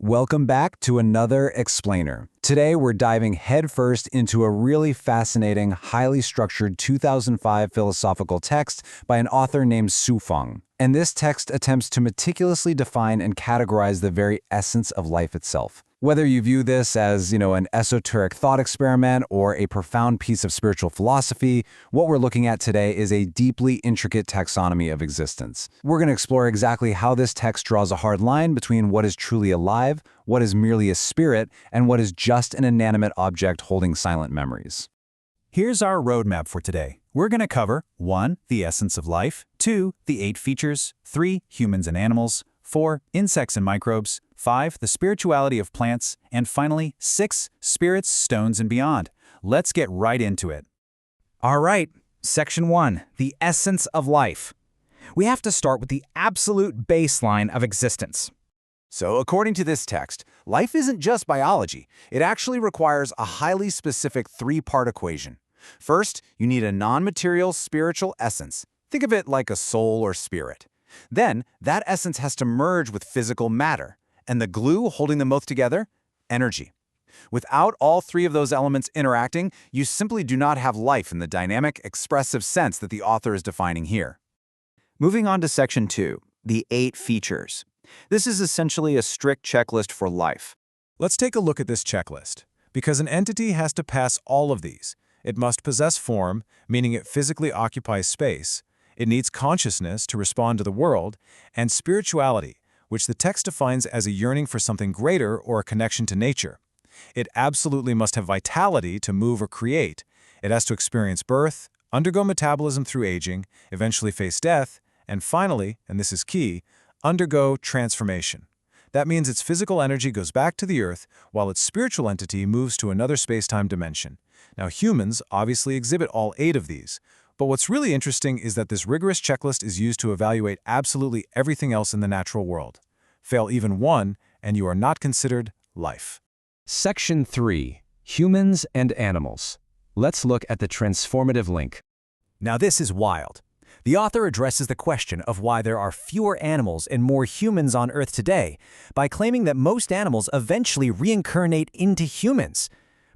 Welcome back to another Explainer. Today we're diving headfirst into a really fascinating, highly structured 2005 philosophical text by an author named Su Feng. And this text attempts to meticulously define and categorize the very essence of life itself. Whether you view this as, an esoteric thought experiment or a profound piece of spiritual philosophy, what we're looking at today is a deeply intricate taxonomy of existence. We're going to explore exactly how this text draws a hard line between what is truly alive, what is merely a spirit, and what is just an inanimate object holding silent memories. Here's our roadmap for today. We're going to cover 1. The essence of life, 2. The 8 features, 3. Humans and animals, 4. Insects and microbes, 5. The spirituality of plants, and finally, 6. Spirits, stones, and beyond. Let's get right into it. All right, Section 1, the essence of life. We have to start with the absolute baseline of existence. So, according to this text, life isn't just biology. It actually requires a highly specific three-part equation. First, you need a non-material spiritual essence. Think of it like a soul or spirit. Then, that essence has to merge with physical matter. And the glue holding them both together? Energy. Without all three of those elements interacting, you simply do not have life in the dynamic, expressive sense that the author is defining here. Moving on to Section 2, the 8 features. This is essentially a strict checklist for life. Let's take a look at this checklist. Because an entity has to pass all of these. It must possess form, meaning it physically occupies space. It needs consciousness to respond to the world, and spirituality, which the text defines as a yearning for something greater or a connection to nature. It absolutely must have vitality to move or create. It has to experience birth, undergo metabolism through aging, eventually face death, and finally, and this is key, undergo transformation. That means its physical energy goes back to the earth, while its spiritual entity moves to another space-time dimension. Now, humans obviously exhibit all 8 of these, but what's really interesting is that this rigorous checklist is used to evaluate absolutely everything else in the natural world. Fail even one, and you are not considered life. Section 3. Humans and Animals. Let's look at the transformative link. Now this is wild. The author addresses the question of why there are fewer animals and more humans on Earth today by claiming that most animals eventually reincarnate into humans.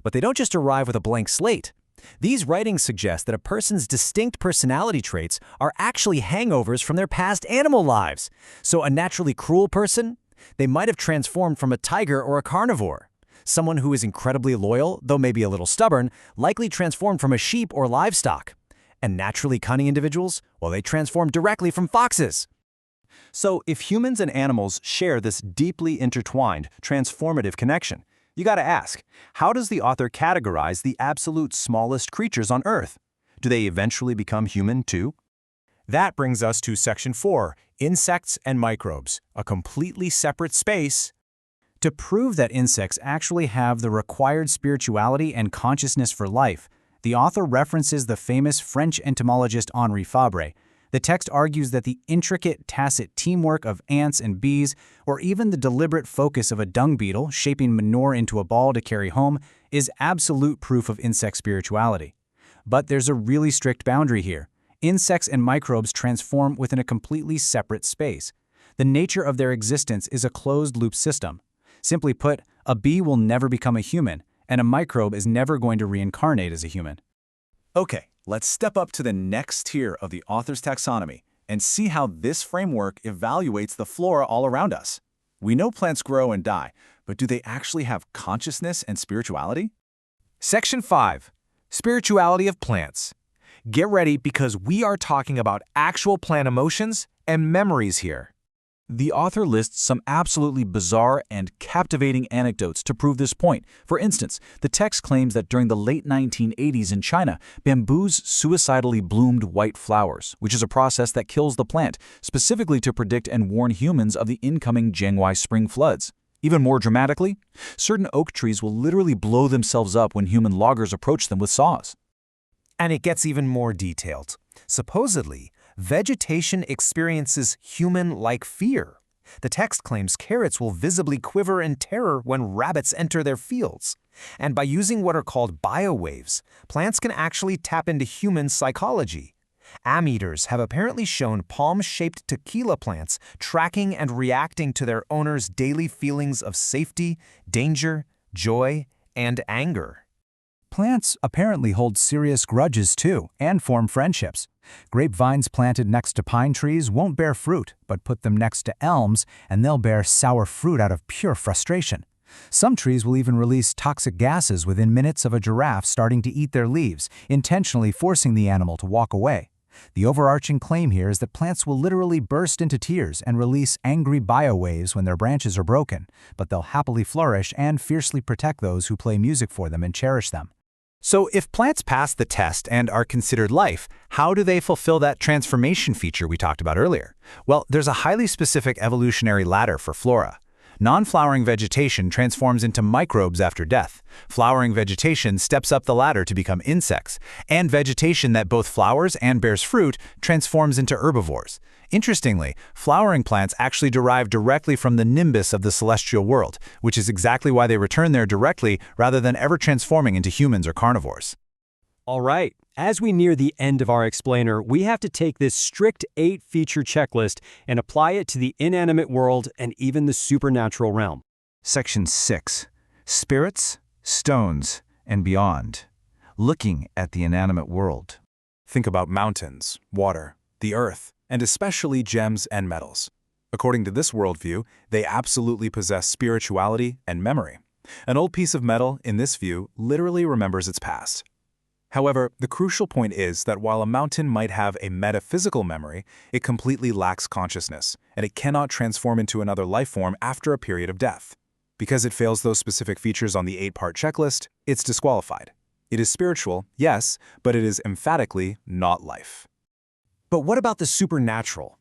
But they don't just arrive with a blank slate. These writings suggest that a person's distinct personality traits are actually hangovers from their past animal lives. So a naturally cruel person? They might have transformed from a tiger or a carnivore. Someone who is incredibly loyal, though maybe a little stubborn, likely transformed from a sheep or livestock. And naturally cunning individuals? Well, they transform directly from foxes. So if humans and animals share this deeply intertwined, transformative connection, you gotta ask, how does the author categorize the absolute smallest creatures on Earth? Do they eventually become human too? That brings us to Section 4, Insects and Microbes, a completely separate space. To prove that insects actually have the required spirituality and consciousness for life, the author references the famous French entomologist Henri Fabre. The text argues that the intricate, tacit teamwork of ants and bees, or even the deliberate focus of a dung beetle shaping manure into a ball to carry home, is absolute proof of insect spirituality. But there's a really strict boundary here. Insects and microbes transform within a completely separate space. The nature of their existence is a closed-loop system. Simply put, a bee will never become a human, and a microbe is never going to reincarnate as a human. Okay, let's step up to the next tier of the author's taxonomy and see how this framework evaluates the flora all around us. We know plants grow and die, but do they actually have consciousness and spirituality? Section 5. Spirituality of plants. Get ready because we are talking about actual plant emotions and memories here. The author lists some absolutely bizarre and captivating anecdotes to prove this point. For instance, the text claims that during the late 1980s in China, bamboos suicidally bloomed white flowers, which is a process that kills the plant, specifically to predict and warn humans of the incoming Jianghuai spring floods. Even more dramatically, certain oak trees will literally blow themselves up when human loggers approach them with saws. And it gets even more detailed. Supposedly, vegetation experiences human-like fear. The text claims carrots will visibly quiver in terror when rabbits enter their fields. And by using what are called biowaves, plants can actually tap into human psychology. Ammeters have apparently shown palm-shaped tequila plants tracking and reacting to their owners' daily feelings of safety, danger, joy, and anger. Plants apparently hold serious grudges too, and form friendships. Grapevines planted next to pine trees won't bear fruit, but put them next to elms and they'll bear sour fruit out of pure frustration. Some trees will even release toxic gases within minutes of a giraffe starting to eat their leaves, intentionally forcing the animal to walk away. The overarching claim here is that plants will literally burst into tears and release angry biowaves when their branches are broken, but they'll happily flourish and fiercely protect those who play music for them and cherish them. So if plants pass the test and are considered life, how do they fulfill that transformation feature we talked about earlier? Well, there's a highly specific evolutionary ladder for flora. Non-flowering vegetation transforms into microbes after death. Flowering vegetation steps up the ladder to become insects. And vegetation that both flowers and bears fruit transforms into herbivores. Interestingly, flowering plants actually derive directly from the nimbus of the celestial world, which is exactly why they return there directly rather than ever transforming into humans or carnivores. All right, as we near the end of our explainer, we have to take this strict 8-feature checklist and apply it to the inanimate world and even the supernatural realm. Section 6. Spirits, Stones, and Beyond. Looking at the inanimate world. Think about mountains, water, the earth, and especially gems and metals. According to this worldview, they absolutely possess spirituality and memory. An old piece of metal, in this view, literally remembers its past. However, the crucial point is that while a mountain might have a metaphysical memory, it completely lacks consciousness, and it cannot transform into another life form after a period of death. Because it fails those specific features on the 8-part checklist, it's disqualified. It is spiritual, yes, but it is emphatically not life. But what about the supernatural?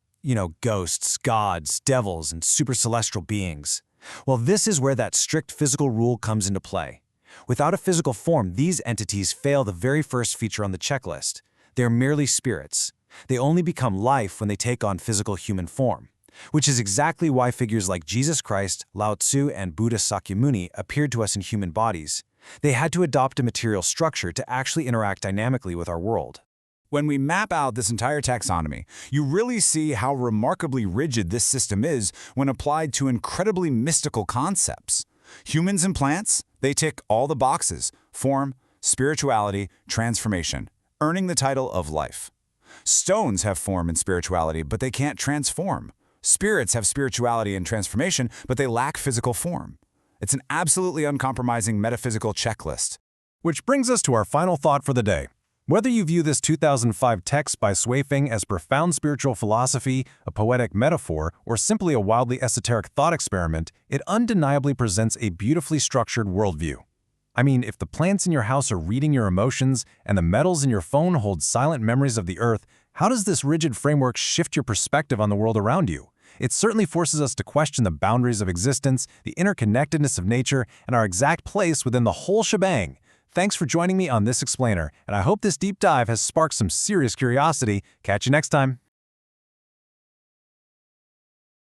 Ghosts, gods, devils, and supercelestial beings. Well, this is where that strict physical rule comes into play. Without a physical form, these entities fail the very first feature on the checklist. They're merely spirits. They only become life when they take on physical human form, which is exactly why figures like Jesus Christ, Lao Tzu, and Buddha Sakyamuni appeared to us in human bodies. They had to adopt a material structure to actually interact dynamically with our world. When we map out this entire taxonomy, you really see how remarkably rigid this system is when applied to incredibly mystical concepts. Humans and plants, they tick all the boxes: form, spirituality, transformation, earning the title of life. Stones have form and spirituality, but they can't transform. Spirits have spirituality and transformation, but they lack physical form. It's an absolutely uncompromising metaphysical checklist. Which brings us to our final thought for the day. Whether you view this 2005 text by Sui-Feng as profound spiritual philosophy, a poetic metaphor, or simply a wildly esoteric thought experiment, it undeniably presents a beautifully structured worldview. I mean, if the plants in your house are reading your emotions and the metals in your phone hold silent memories of the earth, how does this rigid framework shift your perspective on the world around you? It certainly forces us to question the boundaries of existence, the interconnectedness of nature, and our exact place within the whole shebang. Thanks for joining me on this explainer, and I hope this deep dive has sparked some serious curiosity. Catch you next time.